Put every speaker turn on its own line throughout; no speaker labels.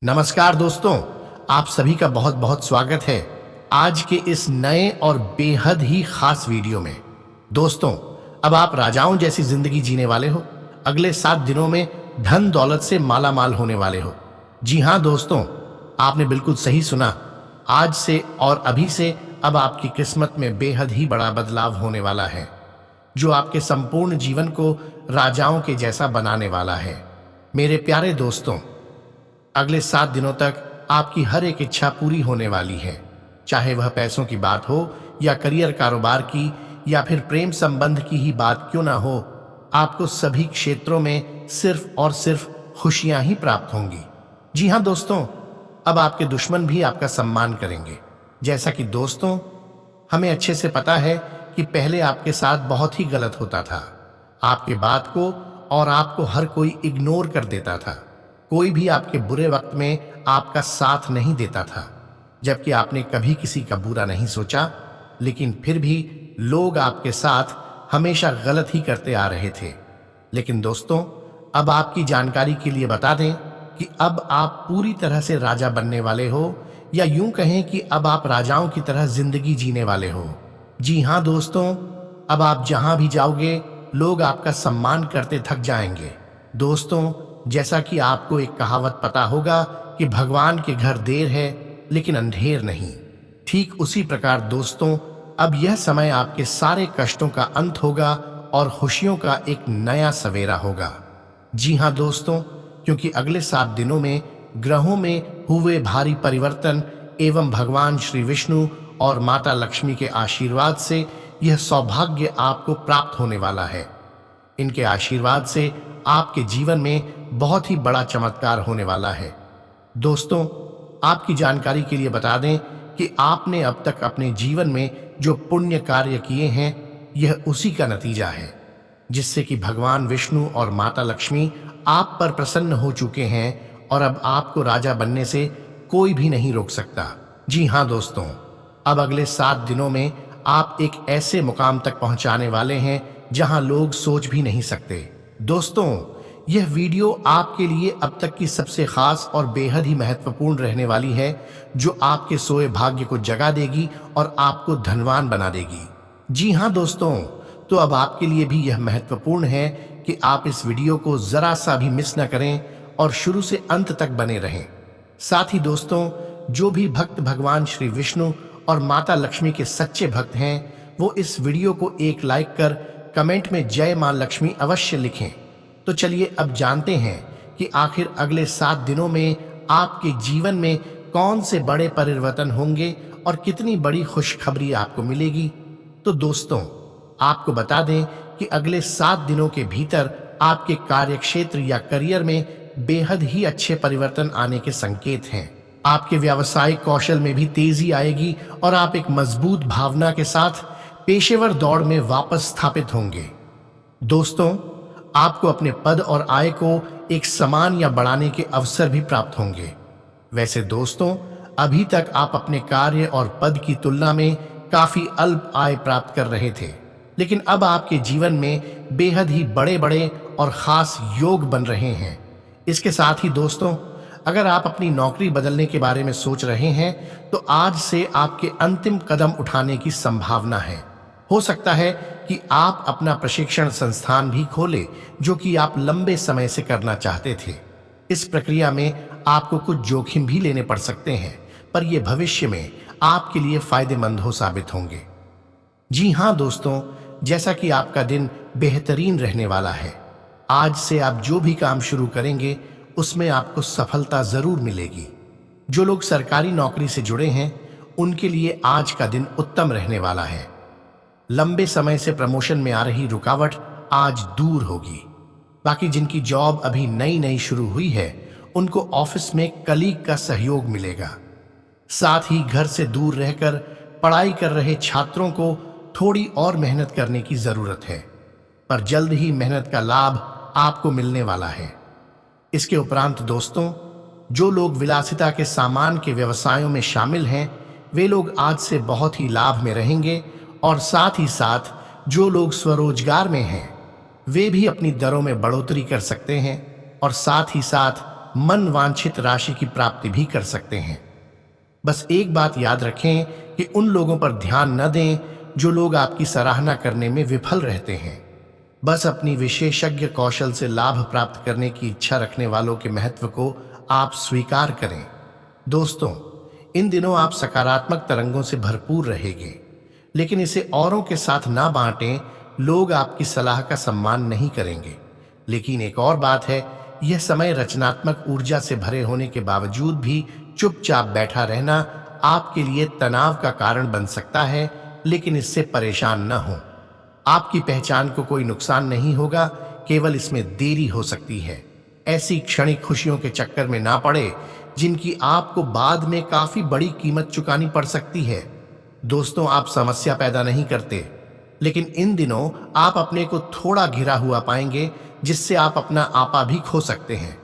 नमस्कार दोस्तों, आप सभी का बहुत बहुत स्वागत है आज के इस नए और बेहद ही खास वीडियो में। दोस्तों, अब आप राजाओं जैसी जिंदगी जीने वाले हो। अगले 7 दिनों में धन दौलत से माला माल होने वाले हो। जी हाँ दोस्तों, आपने बिल्कुल सही सुना। आज से और अभी से अब आपकी किस्मत में बेहद ही बड़ा बदलाव होने वाला है, जो आपके संपूर्ण जीवन को राजाओं के जैसा बनाने वाला है। मेरे प्यारे दोस्तों, अगले 7 दिनों तक आपकी हर एक इच्छा पूरी होने वाली है, चाहे वह पैसों की बात हो या करियर कारोबार की या फिर प्रेम संबंध की ही बात क्यों ना हो। आपको सभी क्षेत्रों में सिर्फ और सिर्फ खुशियां ही प्राप्त होंगी। जी हाँ दोस्तों, अब आपके दुश्मन भी आपका सम्मान करेंगे। जैसा कि दोस्तों, हमें अच्छे से पता है कि पहले आपके साथ बहुत ही गलत होता था। आपके बात को और आपको हर कोई इग्नोर कर देता था। कोई भी आपके बुरे वक्त में आपका साथ नहीं देता था, जबकि आपने कभी किसी का बुरा नहीं सोचा, लेकिन फिर भी लोग आपके साथ हमेशा गलत ही करते आ रहे थे। लेकिन दोस्तों, अब आपकी जानकारी के लिए बता दें कि अब आप पूरी तरह से राजा बनने वाले हो, या यूं कहें कि अब आप राजाओं की तरह जिंदगी जीने वाले हो। जी हाँ दोस्तों, अब आप जहां भी जाओगे लोग आपका सम्मान करते थक जाएंगे। दोस्तों, जैसा कि आपको एक कहावत पता होगा कि भगवान के घर देर है लेकिन अंधेर नहीं। ठीक उसी प्रकार दोस्तों, अब यह समय आपके सारे कष्टों का अंत होगा और खुशियों का एक नया सवेरा होगा। जी हाँ दोस्तों, क्योंकि अगले 7 दिनों में ग्रहों में हुए भारी परिवर्तन एवं भगवान श्री विष्णु और माता लक्ष्मी के आशीर्वाद से यह सौभाग्य आपको प्राप्त होने वाला है। इनके आशीर्वाद से आपके जीवन में बहुत ही बड़ा चमत्कार होने वाला है। दोस्तों, आपकी जानकारी के लिए बता दें कि आपने अब तक अपने जीवन में जो पुण्य कार्य किए हैं, यह उसी का नतीजा है, जिससे कि भगवान विष्णु और माता लक्ष्मी आप पर प्रसन्न हो चुके हैं और अब आपको राजा बनने से कोई भी नहीं रोक सकता। जी हाँ दोस्तों, अब अगले 7 दिनों में आप एक ऐसे मुकाम तक पहुंचाने वाले हैं जहां लोग सोच भी नहीं सकते। दोस्तों, यह वीडियो आपके लिए अब तक की सबसे खास और बेहद ही महत्वपूर्ण रहने वाली है, जो आपके सोए भाग्य को जगा देगी और आपको धनवान बना देगी। जी हाँ दोस्तों, तो अब आपके लिए भी यह महत्वपूर्ण है कि आप इस वीडियो को जरा सा भी मिस न करें और शुरू से अंत तक बने रहें। साथ ही दोस्तों, जो भी भक्त भगवान श्री विष्णु और माता लक्ष्मी के सच्चे भक्त हैं, वो इस वीडियो को एक लाइक कर कमेंट में जय मां लक्ष्मी अवश्य लिखें। तो चलिए अब जानते हैं कि आखिर अगले 7 दिनों में आपके जीवन में कौन से बड़े परिवर्तन होंगे और कितनी बड़ी खुशखबरी आपको मिलेगी। तो दोस्तों, आपको बता दें कि अगले 7 दिनों के भीतर आपके कार्यक्षेत्र या करियर में बेहद ही अच्छे परिवर्तन आने के संकेत हैं। आपके व्यावसायिक कौशल में भी तेजी आएगी और आप एक मजबूत भावना के साथ पेशेवर दौड़ में वापस स्थापित होंगे। दोस्तों, आपको अपने पद और आय को एक समान या बढ़ाने के अवसर भी प्राप्त होंगे। वैसे दोस्तों, अभी तक आप अपने कार्य और पद की तुलना में काफी अल्प आय प्राप्त कर रहे थे, लेकिन अब आपके जीवन में बेहद ही बड़े बड़े और खास योग बन रहे हैं। इसके साथ ही दोस्तों, अगर आप अपनी नौकरी बदलने के बारे में सोच रहे हैं, तो आज से आपके अंतिम कदम उठाने की संभावना है। हो सकता है कि आप अपना प्रशिक्षण संस्थान भी खोलें, जो कि आप लंबे समय से करना चाहते थे। इस प्रक्रिया में आपको कुछ जोखिम भी लेने पड़ सकते हैं, पर यह भविष्य में आपके लिए फायदेमंद हो साबित होंगे। जी हाँ दोस्तों, जैसा कि आपका दिन बेहतरीन रहने वाला है, आज से आप जो भी काम शुरू करेंगे उसमें आपको सफलता जरूर मिलेगी। जो लोग सरकारी नौकरी से जुड़े हैं, उनके लिए आज का दिन उत्तम रहने वाला है। लंबे समय से प्रमोशन में आ रही रुकावट आज दूर होगी। बाकी जिनकी जॉब अभी नई नई शुरू हुई है, उनको ऑफिस में कलीग का सहयोग मिलेगा। साथ ही घर से दूर रहकर पढ़ाई कर रहे छात्रों को थोड़ी और मेहनत करने की जरूरत है, पर जल्द ही मेहनत का लाभ आपको मिलने वाला है। इसके उपरांत दोस्तों, जो लोग विलासिता के सामान के व्यवसायों में शामिल हैं, वे लोग आज से बहुत ही लाभ में रहेंगे, और साथ ही साथ जो लोग स्वरोजगार में हैं, वे भी अपनी दरों में बढ़ोतरी कर सकते हैं और साथ ही साथ मन वांछित राशि की प्राप्ति भी कर सकते हैं। बस एक बात याद रखें कि उन लोगों पर ध्यान न दें जो लोग आपकी सराहना करने में विफल रहते हैं। बस अपनी विशेषज्ञ कौशल से लाभ प्राप्त करने की इच्छा रखने वालों के महत्व को आप स्वीकार करें। दोस्तों, इन दिनों आप सकारात्मक तरंगों से भरपूर रहेंगे, लेकिन इसे औरों के साथ ना बांटें। लोग आपकी सलाह का सम्मान नहीं करेंगे। लेकिन एक और बात है, यह समय रचनात्मक ऊर्जा से भरे होने के बावजूद भी चुपचाप बैठा रहना आपके लिए तनाव का कारण बन सकता है, लेकिन इससे परेशान न हो। आपकी पहचान को कोई नुकसान नहीं होगा, केवल इसमें देरी हो सकती है। ऐसी क्षणिक खुशियों के चक्कर में ना पड़े जिनकी आपको बाद में काफी बड़ी कीमत चुकानी पड़ सकती है। दोस्तों, आप समस्या पैदा नहीं करते, लेकिन इन दिनों आप अपने को थोड़ा घिरा हुआ पाएंगे, जिससे आप अपना आपा भी खो सकते हैं।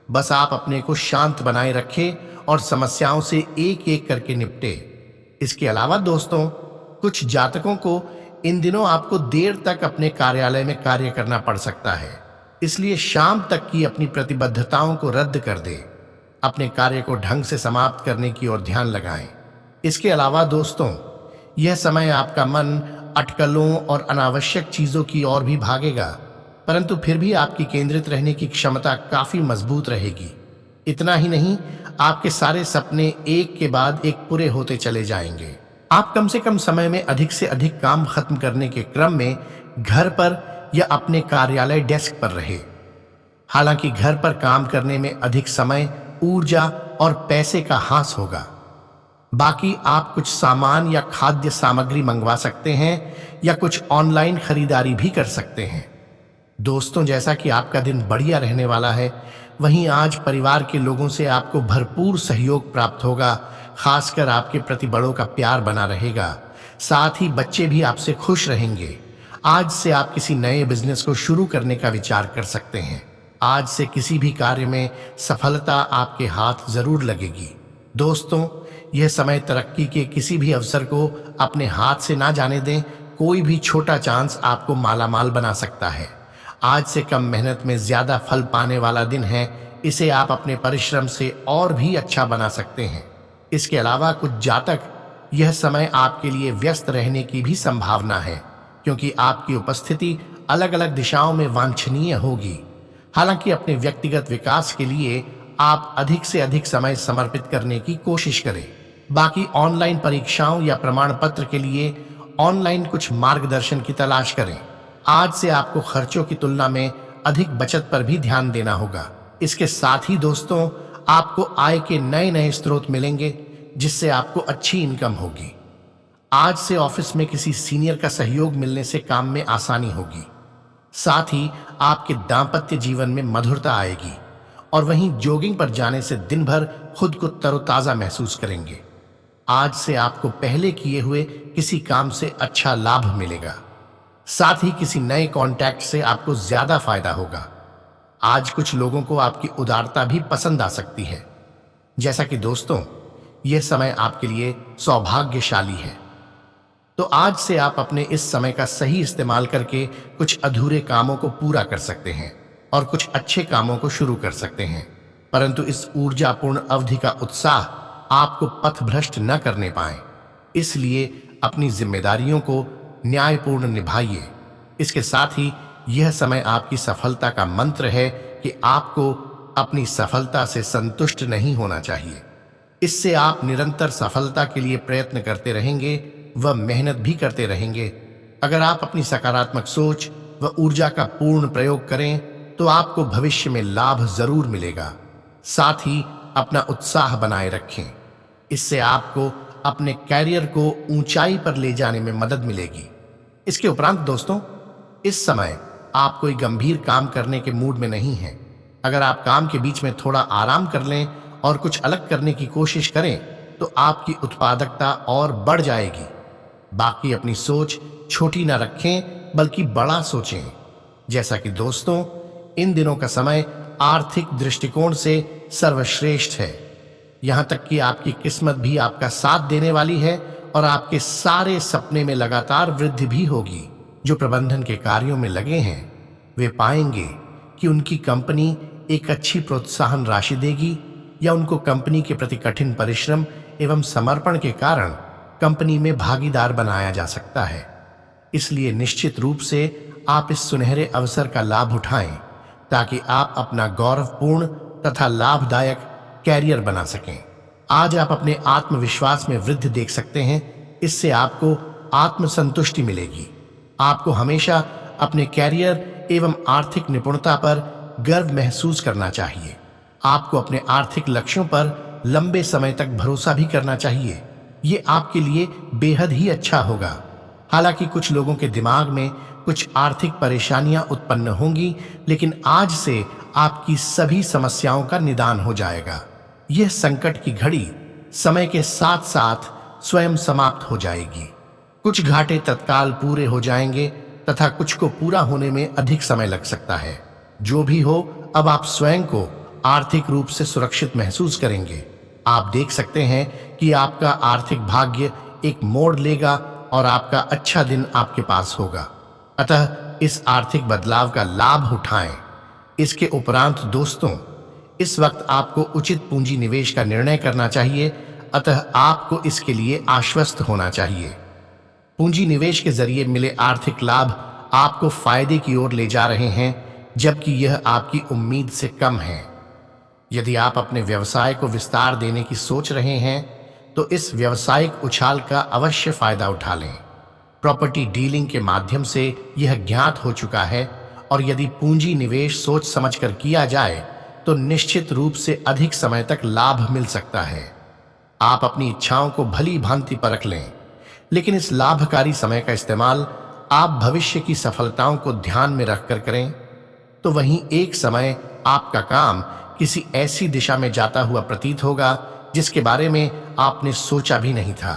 बस आप अपने को शांत बनाए रखें और समस्याओं से एक एक करके निपटे। इसके अलावा दोस्तों, कुछ जातकों को इन दिनों आपको देर तक अपने कार्यालय में कार्य करना पड़ सकता है, इसलिए शाम तक की अपनी प्रतिबद्धताओं को रद्द कर दे। अपने कार्य को ढंग से समाप्त करने की ओर ध्यान लगाएं। इसके अलावा दोस्तों, यह समय आपका मन अटकलों और अनावश्यक चीजों की ओर भी भागेगा, परंतु फिर भी आपकी केंद्रित रहने की क्षमता काफी मजबूत रहेगी। इतना ही नहीं, आपके सारे सपने एक के बाद एक पूरे होते चले जाएंगे। आप कम से कम समय में अधिक से अधिक काम खत्म करने के क्रम में घर पर या अपने कार्यालय डेस्क पर रहे। हालांकि घर पर काम करने में अधिक समय, ऊर्जा और पैसे का हास होगा। बाकी आप कुछ सामान या खाद्य सामग्री मंगवा सकते हैं या कुछ ऑनलाइन खरीदारी भी कर सकते हैं। दोस्तों, जैसा कि आपका दिन बढ़िया रहने वाला है, वहीं आज परिवार के लोगों से आपको भरपूर सहयोग प्राप्त होगा। खासकर आपके प्रति बड़ों का प्यार बना रहेगा। साथ ही बच्चे भी आपसे खुश रहेंगे। आज से आप किसी नए बिजनेस को शुरू करने का विचार कर सकते हैं। आज से किसी भी कार्य में सफलता आपके हाथ जरूर लगेगी। दोस्तों, यह समय तरक्की के किसी भी अवसर को अपने हाथ से ना जाने दें। कोई भी छोटा चांस आपको मालामाल बना सकता है। आज से कम मेहनत में ज्यादा फल पाने वाला दिन है। इसे आप अपने परिश्रम से और भी अच्छा बना सकते हैं। इसके अलावा कुछ जातक, यह समय आपके लिए व्यस्त रहने की भी संभावना है, क्योंकि आपकी उपस्थिति अलग अलग दिशाओं में वांछनीय होगी। हालांकि अपने व्यक्तिगत विकास के लिए आप अधिक से अधिक समय समर्पित करने की कोशिश करें। बाकी ऑनलाइन परीक्षाओं या प्रमाण पत्र के लिए ऑनलाइन कुछ मार्गदर्शन की तलाश करें। आज से आपको खर्चों की तुलना में अधिक बचत पर भी ध्यान देना होगा। इसके साथ ही दोस्तों, आपको आय के नए नए स्रोत मिलेंगे, जिससे आपको अच्छी इनकम होगी। आज से ऑफिस में किसी सीनियर का सहयोग मिलने से काम में आसानी होगी। साथ ही आपके दांपत्य जीवन में मधुरता आएगी और वहीं जॉगिंग पर जाने से दिन भर खुद को तरोताजा महसूस करेंगे। आज से आपको पहले किए हुए किसी काम से अच्छा लाभ मिलेगा। साथ ही किसी नए कॉन्टैक्ट से आपको ज्यादा फायदा होगा। आज कुछ लोगों को आपकी उदारता भी पसंद आ सकती है। जैसा कि दोस्तों, यह समय आपके लिए सौभाग्यशाली है। तो आज से आप अपने इस समय का सही इस्तेमाल करके कुछ अधूरे कामों को पूरा कर सकते हैं और कुछ अच्छे कामों को शुरू कर सकते हैं। परंतु इस ऊर्जापूर्ण अवधि का उत्साह आपको पथभ्रष्ट न करने पाए, इसलिए अपनी जिम्मेदारियों को न्यायपूर्ण निभाइए। इसके साथ ही यह समय आपकी सफलता का मंत्र है कि आपको अपनी सफलता से संतुष्ट नहीं होना चाहिए। इससे आप निरंतर सफलता के लिए प्रयत्न करते रहेंगे व मेहनत भी करते रहेंगे। अगर आप अपनी सकारात्मक सोच व ऊर्जा का पूर्ण प्रयोग करें तो आपको भविष्य में लाभ जरूर मिलेगा। साथ ही अपना उत्साह बनाए रखें। इससे आपको अपने कैरियर को ऊंचाई पर ले जाने में मदद मिलेगी। इसके उपरांत दोस्तों, इस समय आप कोई गंभीर काम करने के मूड में नहीं हैं। अगर आप काम के बीच में थोड़ा आराम कर लें और कुछ अलग करने की कोशिश करें तो आपकी उत्पादकता और बढ़ जाएगी। बाकी अपनी सोच छोटी ना रखें बल्कि बड़ा सोचें। जैसा कि दोस्तों, इन दिनों का समय आर्थिक दृष्टिकोण से सर्वश्रेष्ठ है। यहां तक कि आपकी किस्मत भी आपका साथ देने वाली है और आपके सारे सपने में लगातार वृद्धि भी होगी। जो प्रबंधन के कार्यों में लगे हैं वे पाएंगे कि उनकी कंपनी एक अच्छी प्रोत्साहन राशि देगी या उनको कंपनी के प्रति कठिन परिश्रम एवं समर्पण के कारण कंपनी में भागीदार बनाया जा सकता है। इसलिए निश्चित रूप से आप इस सुनहरे अवसर का लाभ उठाएं ताकि आप अपना गौरवपूर्ण तथा लाभदायक कैरियर बना सकें। आज आप अपने आत्मविश्वास में वृद्धि देख सकते हैं। इससे आपको आत्मसंतुष्टि मिलेगी। आपको हमेशा अपने कैरियर एवं आर्थिक निपुणता पर गर्व महसूस करना चाहिए। आपको अपने आर्थिक लक्ष्यों पर लंबे समय तक भरोसा भी करना चाहिए। ये आपके लिए बेहद ही अच्छा होगा। हालांकि कुछ लोगों के दिमाग में कुछ आर्थिक परेशानियां उत्पन्न होंगी, लेकिन आज से आपकी सभी समस्याओं का निदान हो जाएगा। यह संकट की घड़ी समय के साथ साथ स्वयं समाप्त हो जाएगी। कुछ घाटे तत्काल पूरे हो जाएंगे तथा कुछ को पूरा होने में अधिक समय लग सकता है। जो भी हो, अब आप स्वयं को आर्थिक रूप से सुरक्षित महसूस करेंगे। आप देख सकते हैं कि आपका आर्थिक भाग्य एक मोड़ लेगा और आपका अच्छा दिन आपके पास होगा। अतः इस आर्थिक बदलाव का लाभ उठाएं। इसके उपरांत दोस्तों, इस वक्त आपको उचित पूंजी निवेश का निर्णय करना चाहिए। अतः आपको इसके लिए आश्वस्त होना चाहिए। पूंजी निवेश के जरिए मिले आर्थिक लाभ आपको फायदे की ओर ले जा रहे हैं, जबकि यह आपकी उम्मीद से कम है। यदि आप अपने व्यवसाय को विस्तार देने की सोच रहे हैं तो इस व्यावसायिक उछाल का अवश्य फायदा उठा लें। प्रॉपर्टी डीलिंग के माध्यम से यह ज्ञात हो चुका है और यदि पूंजी निवेश सोच समझकर किया जाए तो निश्चित रूप से अधिक समय तक लाभ मिल सकता है। आप अपनी इच्छाओं को भली भांति परख लें, लेकिन इस लाभकारी समय का इस्तेमाल आप भविष्य की सफलताओं को ध्यान में रखकर करें। तो वहीं एक समय आपका काम किसी ऐसी दिशा में जाता हुआ प्रतीत होगा जिसके बारे में आपने सोचा भी नहीं था।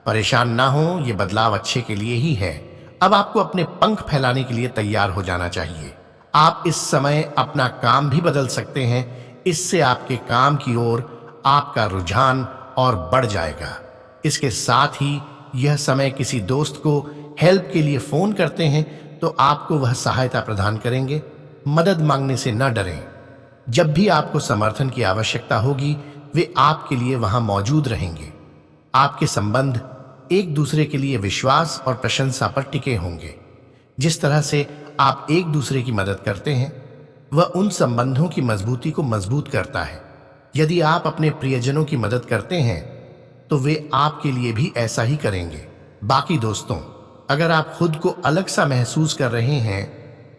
परेशान ना हो, ये बदलाव अच्छे के लिए ही है। अब आपको अपने पंख फैलाने के लिए तैयार हो जाना चाहिए। आप इस समय अपना काम भी बदल सकते हैं। इससे आपके काम की ओर आपका रुझान और बढ़ जाएगा। इसके साथ ही यह समय किसी दोस्त को हेल्प के लिए फोन करते हैं तो आपको वह सहायता प्रदान करेंगे। मदद मांगने से न डरें। जब भी आपको समर्थन की आवश्यकता होगी वे आपके लिए वहां मौजूद रहेंगे। आपके संबंध एक दूसरे के लिए विश्वास और प्रशंसा पर टिके होंगे। जिस तरह से आप एक दूसरे की मदद करते हैं वह उन संबंधों की मजबूती को मजबूत करता है। यदि आप अपने प्रियजनों की मदद करते हैं तो वे आपके लिए भी ऐसा ही करेंगे। बाकी दोस्तों, अगर आप खुद को अलग सा महसूस कर रहे हैं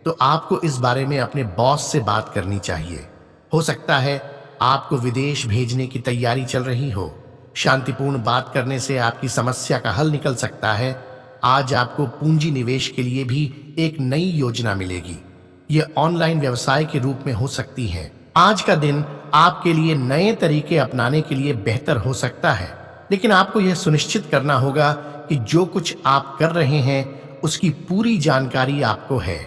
तो आपको इस बारे में अपने बॉस से बात करनी चाहिए। हो सकता है आपको विदेश भेजने की तैयारी चल रही हो। शांतिपूर्ण बात करने से आपकी समस्या का हल निकल सकता है। आज आपको पूंजी निवेश के लिए भी एक नई योजना मिलेगी। यह ऑनलाइन व्यवसाय के रूप में हो सकती है। आज का दिन आपके लिए नए तरीके अपनाने के लिए बेहतर हो सकता है, लेकिन आपको यह सुनिश्चित करना होगा कि जो कुछ आप कर रहे हैं उसकी पूरी जानकारी आपको है।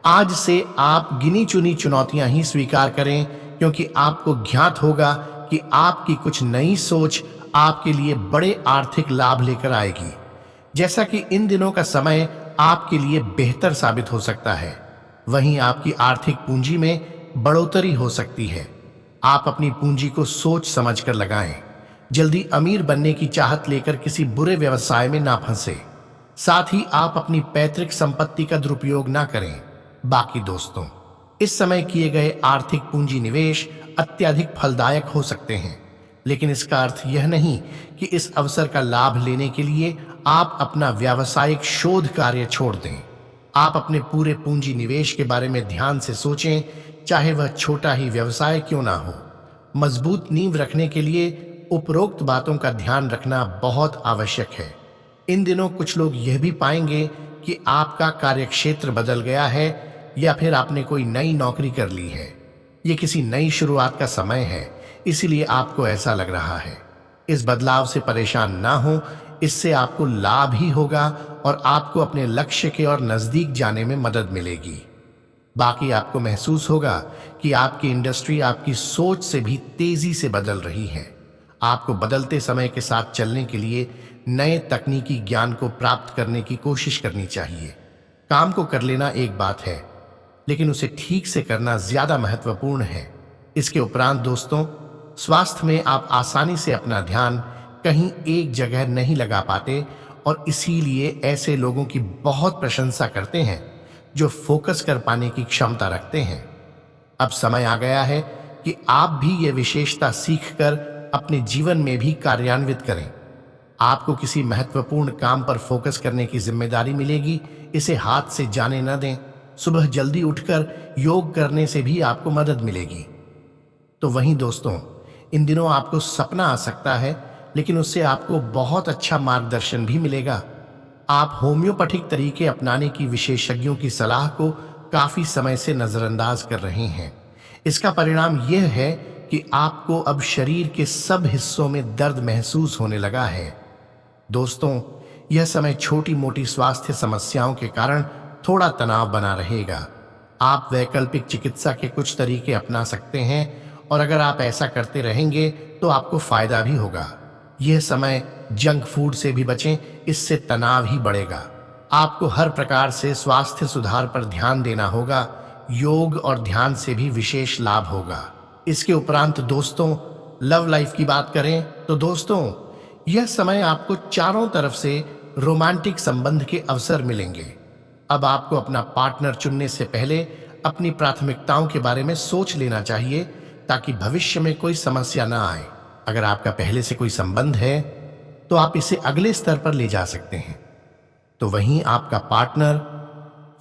आज से आप गिनी चुनी चुनौतियां ही स्वीकार करें, क्योंकि आपको ज्ञात होगा कि आपकी कुछ नई सोच आपके लिए बड़े आर्थिक लाभ लेकर आएगी। जैसा कि इन दिनों का समय आपके लिए बेहतर साबित हो सकता है, वहीं आपकी आर्थिक पूंजी में बढ़ोतरी हो सकती है। आप अपनी पूंजी को सोच समझकर लगाएं। जल्दी अमीर बनने की चाहत लेकर किसी बुरे व्यवसाय में ना फंसे। साथ ही आप अपनी पैतृक संपत्ति का दुरुपयोग ना करें। बाकी दोस्तों, इस समय किए गए आर्थिक पूंजी निवेश अत्यधिक फलदायक हो सकते हैं, लेकिन इसका अर्थ यह नहीं कि इस अवसर का लाभ लेने के लिए आप अपना व्यावसायिक शोध कार्य छोड़ दें। आप अपने पूरे पूंजी निवेश के बारे में ध्यान से सोचें, चाहे वह छोटा ही व्यवसाय क्यों ना हो। मजबूत नींव रखने के लिए उपरोक्त बातों का ध्यान रखना बहुत आवश्यक है। इन दिनों कुछ लोग यह भी पाएंगे कि आपका कार्यक्षेत्र बदल गया है या फिर आपने कोई नई नौकरी कर ली है। ये किसी नई शुरुआत का समय है, इसीलिए आपको ऐसा लग रहा है। इस बदलाव से परेशान ना हो, इससे आपको लाभ ही होगा और आपको अपने लक्ष्य के और नजदीक जाने में मदद मिलेगी। बाकी आपको महसूस होगा कि आपकी इंडस्ट्री आपकी सोच से भी तेजी से बदल रही है। आपको बदलते समय के साथ चलने के लिए नए तकनीकी ज्ञान को प्राप्त करने की कोशिश करनी चाहिए। काम को कर लेना एक बात है, लेकिन उसे ठीक से करना ज्यादा महत्वपूर्ण है। इसके उपरांत दोस्तों, स्वास्थ्य में आप आसानी से अपना ध्यान कहीं एक जगह नहीं लगा पाते और इसीलिए ऐसे लोगों की बहुत प्रशंसा करते हैं जो फोकस कर पाने की क्षमता रखते हैं। अब समय आ गया है कि आप भी ये विशेषता सीखकर अपने जीवन में भी कार्यान्वित करें। आपको किसी महत्वपूर्ण काम पर फोकस करने की जिम्मेदारी मिलेगी, इसे हाथ से जाने न दें। सुबह जल्दी उठकर योग करने से भी आपको मदद मिलेगी। तो वहीं दोस्तों, इन दिनों आपको सपना आ सकता है, लेकिन उससे आपको बहुत अच्छा मार्गदर्शन भी मिलेगा। आप होम्योपैथिक तरीके अपनाने की विशेषज्ञों की सलाह को काफी समय से नजरअंदाज कर रहे हैं। इसका परिणाम यह है कि आपको अब शरीर के सब हिस्सों में दर्द महसूस होने लगा है। दोस्तों, यह समय छोटी मोटी स्वास्थ्य समस्याओं के कारण थोड़ा तनाव बना रहेगा। आप वैकल्पिक चिकित्सा के कुछ तरीके अपना सकते हैं और अगर आप ऐसा करते रहेंगे तो आपको फायदा भी होगा। यह समय जंक फूड से भी बचें, इससे तनाव ही बढ़ेगा। आपको हर प्रकार से स्वास्थ्य सुधार पर ध्यान देना होगा। योग और ध्यान से भी विशेष लाभ होगा। इसके उपरांत दोस्तों, लव लाइफ की बात करें तो दोस्तों, यह समय आपको चारों तरफ से रोमांटिक संबंध के अवसर मिलेंगे। अब आपको अपना पार्टनर चुनने से पहले अपनी प्राथमिकताओं के बारे में सोच लेना चाहिए ताकि भविष्य में कोई समस्या ना आए। अगर आपका पहले से कोई संबंध है तो आप इसे अगले स्तर पर ले जा सकते हैं। तो वहीं आपका पार्टनर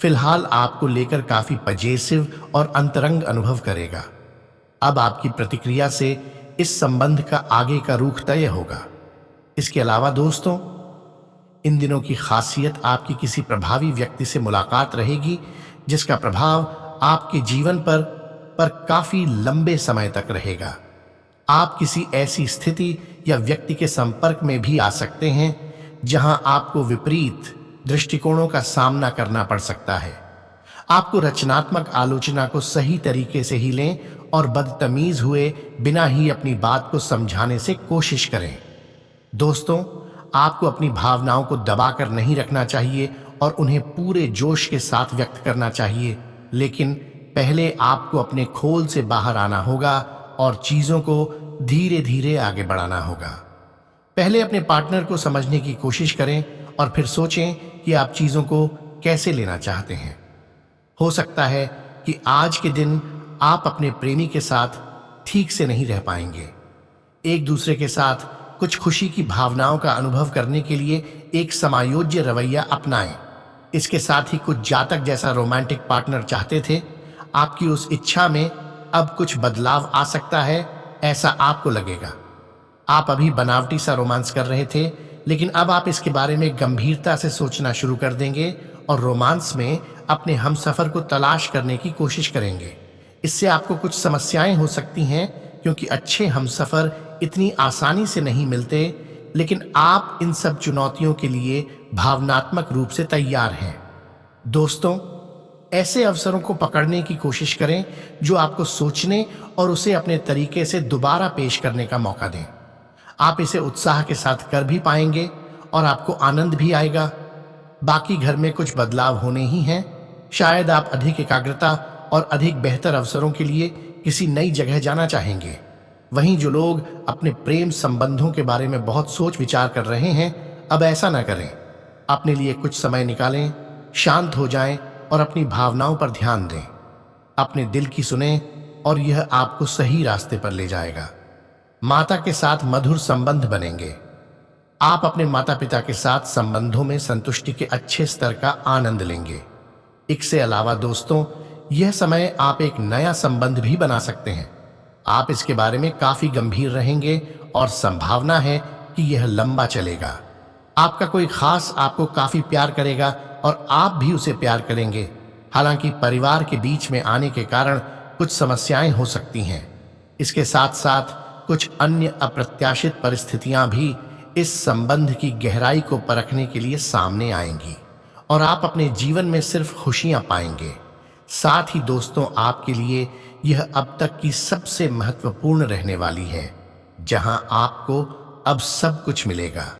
फिलहाल आपको लेकर काफी पजेसिव और अंतरंग अनुभव करेगा। अब आपकी प्रतिक्रिया से इस संबंध का आगे का रुख तय होगा। इसके अलावा दोस्तों, इन दिनों की खासियत आपकी किसी प्रभावी व्यक्ति से मुलाकात रहेगी जिसका प्रभाव आपके जीवन पर काफी लंबे समय तक रहेगा। आप किसी ऐसी स्थिति या व्यक्ति के संपर्क में भी आ सकते हैं जहां आपको विपरीत दृष्टिकोणों का सामना करना पड़ सकता है। आपको रचनात्मक आलोचना को सही तरीके से ही लें और बदतमीज हुए बिना ही अपनी बात को समझाने से कोशिश करें। दोस्तों, आपको अपनी भावनाओं को दबाकर नहीं रखना चाहिए और उन्हें पूरे जोश के साथ व्यक्त करना चाहिए, लेकिन पहले आपको अपने खोल से बाहर आना होगा और चीजों को धीरे धीरे आगे बढ़ाना होगा। पहले अपने पार्टनर को समझने की कोशिश करें और फिर सोचें कि आप चीजों को कैसे लेना चाहते हैं। हो सकता है कि आज के दिन आप अपने प्रेमी के साथ ठीक से नहीं रह पाएंगे। एक दूसरे के साथ कुछ खुशी की भावनाओं का अनुभव करने के लिए एक समायोज्य रवैया अपनाएं। इसके साथ ही कुछ जातक जैसा रोमांटिक पार्टनर चाहते थे, आपकी उस इच्छा में अब कुछ बदलाव आ सकता है, ऐसा आपको लगेगा। आप अभी बनावटी सा रोमांस कर रहे थे, लेकिन अब आप इसके बारे में गंभीरता से सोचना शुरू कर देंगे और रोमांस में अपने हमसफर को तलाश करने की कोशिश करेंगे। इससे आपको कुछ समस्याएं हो सकती हैं क्योंकि अच्छे हमसफर इतनी आसानी से नहीं मिलते, लेकिन आप इन सब चुनौतियों के लिए भावनात्मक रूप से तैयार हैं। दोस्तों, ऐसे अवसरों को पकड़ने की कोशिश करें जो आपको सोचने और उसे अपने तरीके से दोबारा पेश करने का मौका दें। आप इसे उत्साह के साथ कर भी पाएंगे और आपको आनंद भी आएगा। बाकी घर में कुछ बदलाव होने ही हैं। शायद आप अधिक एकाग्रता और अधिक बेहतर अवसरों के लिए किसी नई जगह जाना चाहेंगे। वहीं जो लोग अपने प्रेम संबंधों के बारे में बहुत सोच विचार कर रहे हैं, अब ऐसा ना करें। अपने लिए कुछ समय निकालें, शांत हो जाएं और अपनी भावनाओं पर ध्यान दें। अपने दिल की सुनें और यह आपको सही रास्ते पर ले जाएगा। माता के साथ मधुर संबंध बनेंगे। आप अपने माता पिता के साथ संबंधों में संतुष्टि के अच्छे स्तर का आनंद लेंगे। इसके अलावा दोस्तों, यह समय आप एक नया संबंध भी बना सकते हैं। आप इसके बारे में काफी गंभीर रहेंगे और संभावना है कि यह लंबा चलेगा। आपका कोई खास आपको काफी प्यार करेगा और आप भी उसे प्यार करेंगे। हालांकि परिवार के बीच में आने के कारण कुछ समस्याएं हो सकती हैं। इसके साथ साथ कुछ अन्य अप्रत्याशित परिस्थितियां भी इस संबंध की गहराई को परखने के लिए सामने आएंगी और आप अपने जीवन में सिर्फ खुशियां पाएंगे। साथ ही दोस्तों, आपके लिए यह अब तक की सबसे महत्वपूर्ण रहने वाली है, जहां आपको अब सब कुछ मिलेगा।